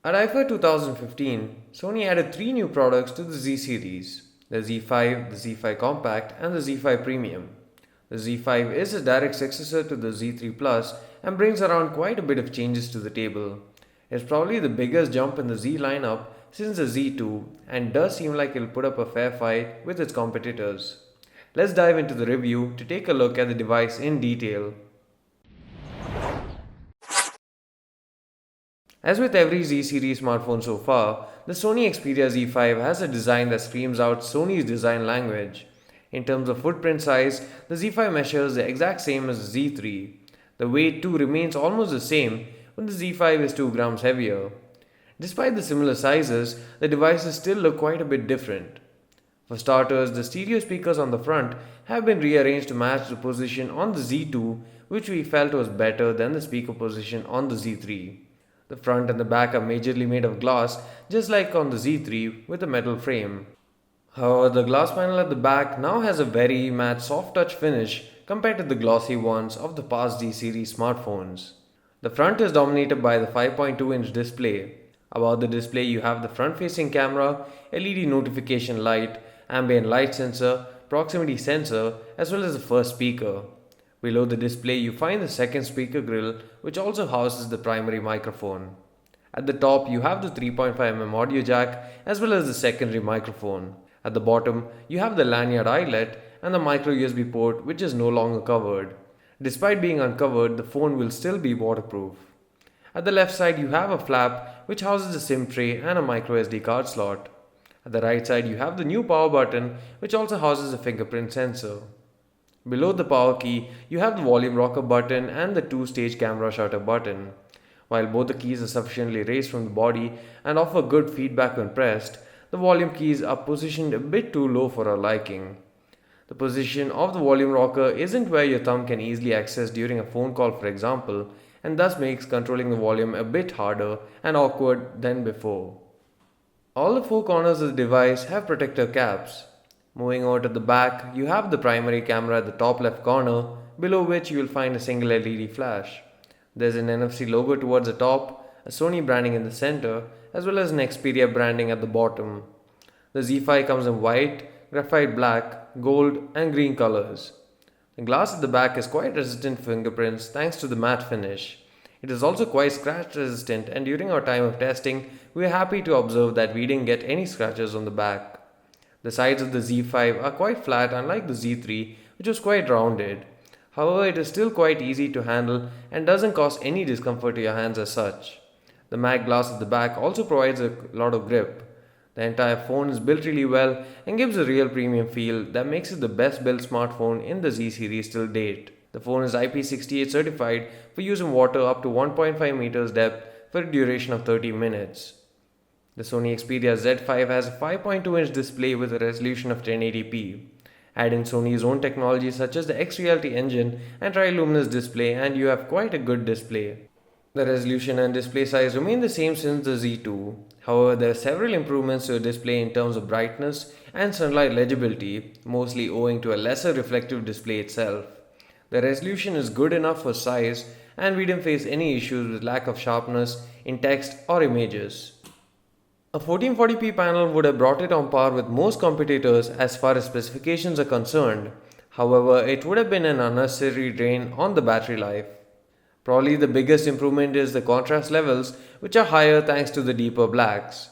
At IFA 2015, Sony added three new products to the Z series: the Z5, the Z5 Compact, and the Z5 Premium. The Z5 is a direct successor to the Z3 Plus and brings around quite a bit of changes to the table. It's probably the biggest jump in the Z lineup since the Z2 and does seem like it'll put up a fair fight with its competitors. Let's dive into the review to take a look at the device in detail. As with every Z series smartphone so far, the Sony Xperia Z5 has a design that screams out Sony's design language. In terms of footprint size, the Z5 measures the exact same as the Z3. The weight too remains almost the same, but the Z5 is 2 grams heavier. Despite the similar sizes, the devices still look quite a bit different. For starters, the stereo speakers on the front have been rearranged to match the position on the Z2, which we felt was better than the speaker position on the Z3. The front and the back are majorly made of glass, just like on the Z3 with a metal frame. However, the glass panel at the back now has a very matte soft touch finish compared to the glossy ones of the past Z series smartphones. The front is dominated by the 5.2-inch display. Above the display, you have the front facing camera, LED notification light, ambient light sensor, proximity sensor, as well as the first speaker. Below the display, you find the second speaker grill, which also houses the primary microphone. At the top, you have the 3.5mm audio jack as well as the secondary microphone. At the bottom, you have the lanyard eyelet and the micro USB port, which is no longer covered. Despite being uncovered, the phone will still be waterproof. At the left side, you have a flap which houses a SIM tray and a micro SD card slot. At the right side, you have the new power button, which also houses a fingerprint sensor. Below the power key, you have the volume rocker button and the two-stage camera shutter button. While both the keys are sufficiently raised from the body and offer good feedback when pressed, the volume keys are positioned a bit too low for our liking. The position of the volume rocker isn't where your thumb can easily access during a phone call, for example, and thus makes controlling the volume a bit harder and awkward than before. All the four corners of the device have protector caps. Moving over to the back, you have the primary camera at the top left corner, below which you will find a single LED flash. There's an NFC logo towards the top, a Sony branding in the center, as well as an Xperia branding at the bottom. The Z5 comes in white, graphite black, gold, and green colors. The glass at the back is quite resistant to fingerprints thanks to the matte finish. It is also quite scratch resistant, and during our time of testing, we are happy to observe that we didn't get any scratches on the back. The sides of the Z5 are quite flat, unlike the Z3, which was quite rounded. However, it is still quite easy to handle and doesn't cause any discomfort to your hands as such. The matte glass at the back also provides a lot of grip. The entire phone is built really well and gives a real premium feel that makes it the best built smartphone in the Z series till date. The phone is IP68 certified for use in water up to 1.5 meters depth for a duration of 30 minutes. The Sony Xperia Z5 has a 5.2-inch display with a resolution of 1080p. Add in Sony's own technology such as the X-Reality engine and tri-luminous display and you have quite a good display. The resolution and display size remain the same since the Z2. However, there are several improvements to the display in terms of brightness and sunlight legibility, mostly owing to a lesser reflective display itself. The resolution is good enough for size and we didn't face any issues with lack of sharpness in text or images. A 1440p panel would have brought it on par with most competitors as far as specifications are concerned. However, it would have been an unnecessary drain on the battery life. Probably the biggest improvement is the contrast levels, which are higher thanks to the deeper blacks.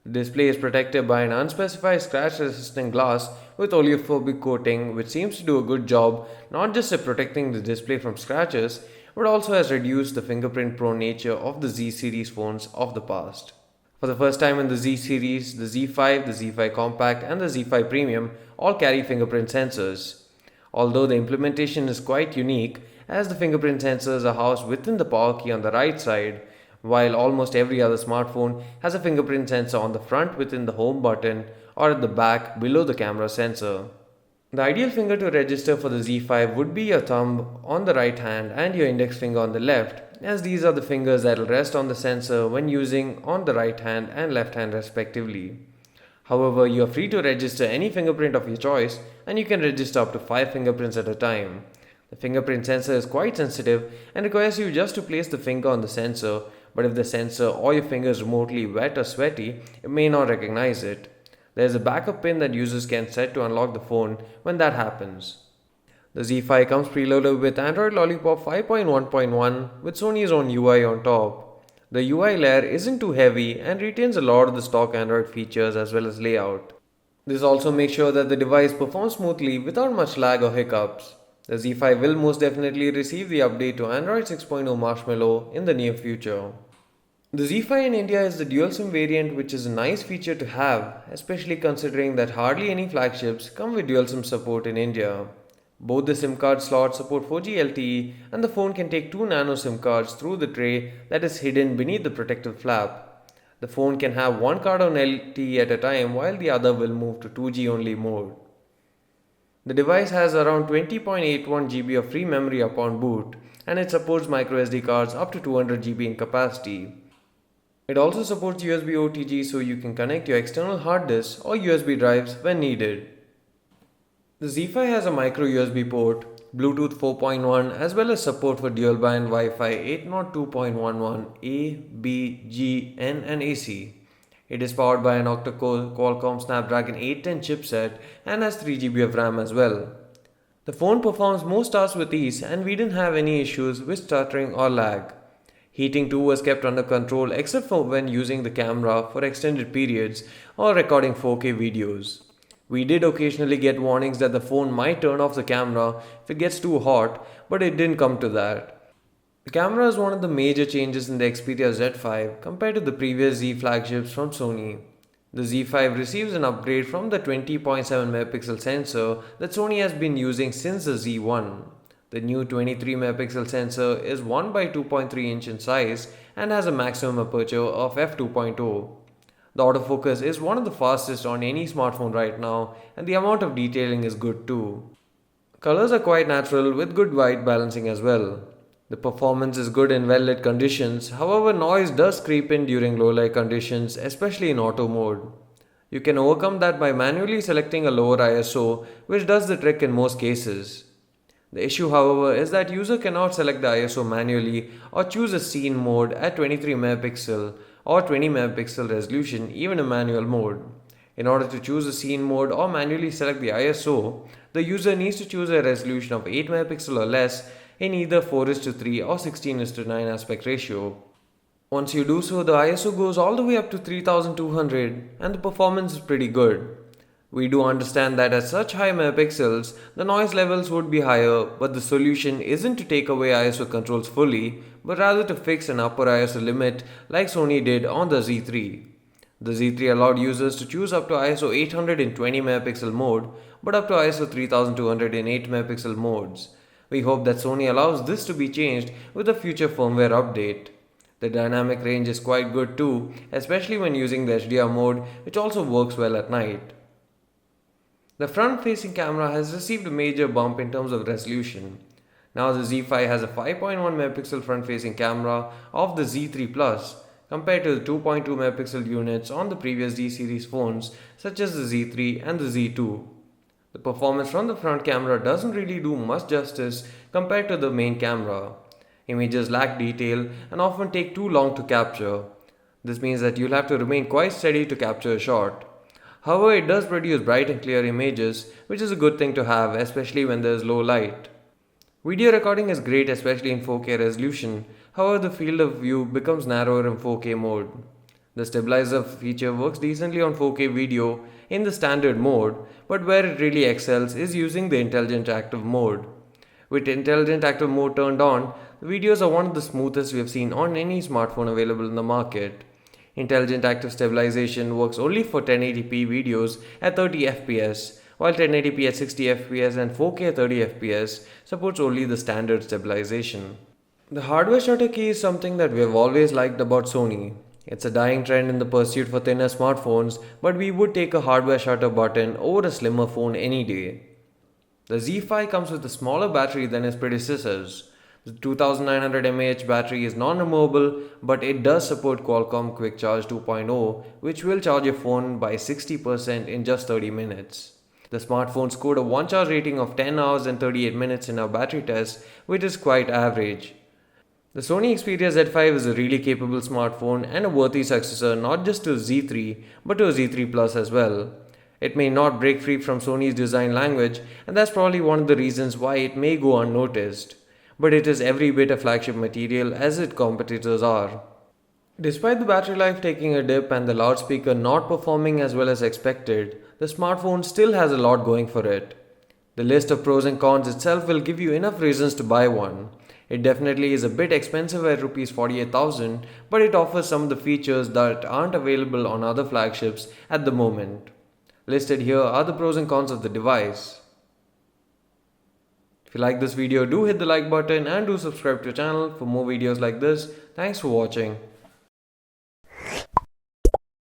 The display is protected by an unspecified scratch resistant glass with oleophobic coating, which seems to do a good job not just at protecting the display from scratches, but also has reduced the fingerprint prone nature of the Z series phones of the past. For the first time in the Z series, the Z5, the Z5 Compact, and the Z5 Premium all carry fingerprint sensors. Although the implementation is quite unique, as the fingerprint sensors are housed within the power key on the right side, while almost every other smartphone has a fingerprint sensor on the front within the home button or at the back below the camera sensor. The ideal finger to register for the Z5 would be your thumb on the right hand and your index finger on the left, as these are the fingers that will rest on the sensor when using on the right hand and left hand respectively. However, you are free to register any fingerprint of your choice and you can register up to 5 fingerprints at a time. The fingerprint sensor is quite sensitive and requires you just to place the finger on the sensor, but if the sensor or your finger is remotely wet or sweaty, it may not recognize it. There is a backup pin that users can set to unlock the phone when that happens. The Z5 comes preloaded with Android Lollipop 5.1.1 with Sony's own UI on top. The UI layer isn't too heavy and retains a lot of the stock Android features as well as layout. This also makes sure that the device performs smoothly without much lag or hiccups. The Z5 will most definitely receive the update to Android 6.0 Marshmallow in the near future. The Z5 in India is the dual SIM variant, which is a nice feature to have, especially considering that hardly any flagships come with dual SIM support in India. Both the SIM card slots support 4G LTE and the phone can take 2 nano SIM cards through the tray that is hidden beneath the protective flap. The phone can have one card on LTE at a time while the other will move to 2G only mode. The device has around 20.81 GB of free memory upon boot and it supports microSD cards up to 200 GB in capacity. It also supports USB OTG so you can connect your external hard disks or USB drives when needed. The Z5 has a micro USB port, Bluetooth 4.1 as well as support for dual band Wi-Fi 802.11 A, B, G, N and AC. It is powered by an octa-core Qualcomm Snapdragon 810 chipset and has 3 GB of RAM as well. The phone performs most tasks with ease and we didn't have any issues with stuttering or lag. Heating too was kept under control except for when using the camera for extended periods or recording 4K videos. We did occasionally get warnings that the phone might turn off the camera if it gets too hot, but it didn't come to that. The camera is one of the major changes in the Xperia Z5 compared to the previous Z flagships from Sony. The Z5 receives an upgrade from the 20.7 megapixel sensor that Sony has been using since the Z1. The new 23 megapixel sensor is 1 by 2.3 inch in size and has a maximum aperture of f2.0. The autofocus is one of the fastest on any smartphone right now and the amount of detailing is good too. Colors are quite natural with good white balancing as well. The performance is good in well-lit conditions, however noise does creep in during low-light conditions, especially in auto mode. You can overcome that by manually selecting a lower ISO, which does the trick in most cases. The issue however is that user cannot select the ISO manually or choose a scene mode at 23 megapixel or 20 megapixel resolution even in manual mode. In order to choose a scene mode or manually select the ISO, the user needs to choose a resolution of 8 megapixel or less in either 4:3 or 16:9 aspect ratio. Once you do so, the ISO goes all the way up to 3200 and the performance is pretty good. We do understand that at such high megapixels, the noise levels would be higher, but the solution isn't to take away ISO controls fully, but rather to fix an upper ISO limit like Sony did on the Z3. The Z3 allowed users to choose up to ISO 800 in 20 megapixel mode, but up to ISO 3200 in 8 megapixel modes. We hope that Sony allows this to be changed with a future firmware update. The dynamic range is quite good too, especially when using the HDR mode, which also works well at night. The front-facing camera has received a major bump in terms of resolution. Now the Z5 has a 5.1 megapixel front-facing camera of the Z3 Plus compared to the 2.2 megapixel units on the previous Z series phones such as the Z3 and the Z2. The performance from the front camera doesn't really do much justice compared to the main camera. Images lack detail and often take too long to capture. This means that you'll have to remain quite steady to capture a shot. However, it does produce bright and clear images, which is a good thing to have, especially when there is low light. Video recording is great, especially in 4K resolution. However, the field of view becomes narrower in 4K mode. The stabilizer feature works decently on 4K video in the standard mode, but where it really excels is using the intelligent active mode. With intelligent active mode turned on, the videos are one of the smoothest we have seen on any smartphone available in the market. Intelligent active stabilization works only for 1080p videos at 30 fps, while 1080p at 60 fps and 4K at 30 fps supports only the standard stabilization. The hardware shutter key is something that we have always liked about Sony. It's a dying trend in the pursuit for thinner smartphones, but we would take a hardware shutter button over a slimmer phone any day. The Z5 comes with a smaller battery than its predecessors. The 2900 mAh battery is non-removable, but it does support Qualcomm Quick Charge 2.0, which will charge your phone by 60% in just 30 minutes. The smartphone scored a one charge rating of 10 hours and 38 minutes in our battery test, which is quite average. The Sony Xperia Z5 is a really capable smartphone and a worthy successor not just to Z3 but to a Z3 Plus as well. It may not break free from Sony's design language, and that's probably one of the reasons why it may go unnoticed. But it is every bit a flagship material as its competitors are. Despite the battery life taking a dip and the loudspeaker not performing as well as expected, the smartphone still has a lot going for it. The list of pros and cons itself will give you enough reasons to buy one. It definitely is a bit expensive at Rs 48,000, but it offers some of the features that aren't available on other flagships at the moment. Listed here are the pros and cons of the device. If you like this video, do hit the like button and do subscribe to the channel for more videos like this. Thanks for watching.